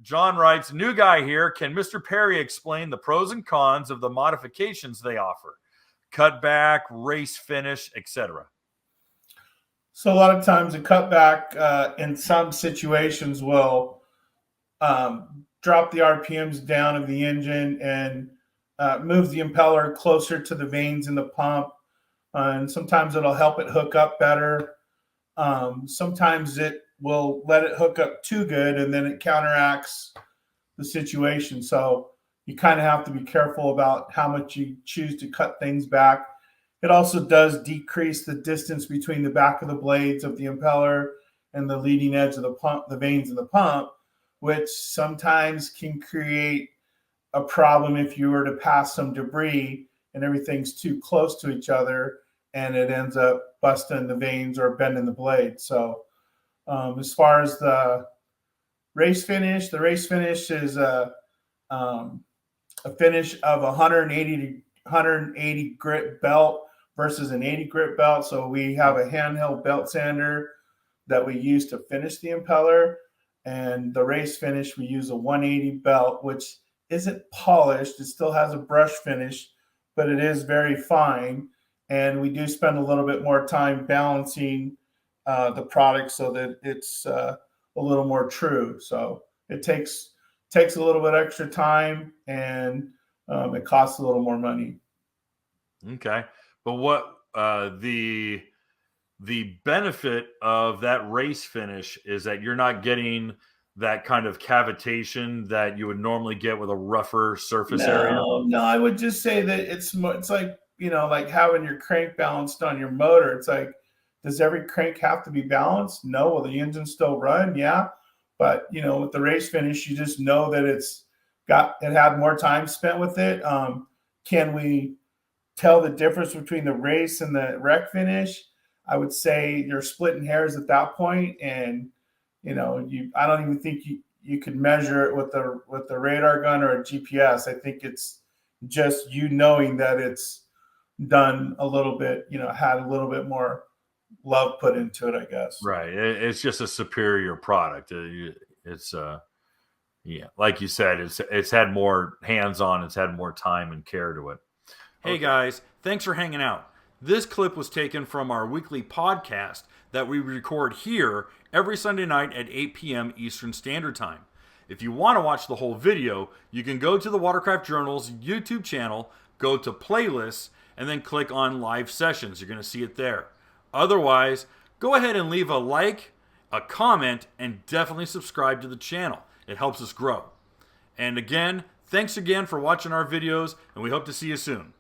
John writes, new guy here. Can Mr. Perry explain the pros and cons of the modifications they offer? Cutback, race finish, etc. So a lot of times a cutback in some situations will drop the RPMs down of the engine and move the impeller closer to the vanes in the pump. And sometimes it'll help it hook up better. Sometimes it will let it hook up too good and then it counteracts the situation. So you kind of have to be careful about how much you choose to cut things back. It also does decrease the distance between the back of the blades of the impeller and the leading edge of the pump, the vanes in the pump, which sometimes can create a problem if you were to pass some debris and everything's too close to each other and it ends up busting the vanes or bending the blade. So as far as the race finish is a finish of 180 grit belt versus an 80 grit belt. So we have a handheld belt sander that we use to finish the impeller. And the race finish, we use a 180 belt, which isn't polished. It still has a brush finish, but it is very fine. And we do spend a little bit more time balancing the product so that it's a little more true. So it takes a little bit extra time and it costs a little more money. Okay. But what the benefit of that race finish is that you're not getting that kind of cavitation that you would normally get with a rougher surface area? No, I would just say that it's like, like having your crank balanced on your motor. It's like, does every crank have to be balanced? No. Will the engine still run? Yeah. But, with the race finish, you just know that it had more time spent with it. Can we tell the difference between the race and the wreck finish? I would say you're splitting hairs at that point, and I don't even think you could measure it with the radar gun or a GPS. I think it's just knowing that it's done a little bit, had a little bit more love put into it, I guess. Right. It's just a superior product. It's like you said, it's had more hands-on, it's had more time and care to it. Hey guys, thanks for hanging out. This clip was taken from our weekly podcast that we record here every Sunday night at 8 p.m. Eastern Standard Time. If you want to watch the whole video, you can go to the Watercraft Journal's YouTube channel, go to playlists, and then click on live sessions. You're going to see it there. Otherwise, go ahead and leave a like, a comment, and definitely subscribe to the channel. It helps us grow. And again, thanks again for watching our videos, and we hope to see you soon.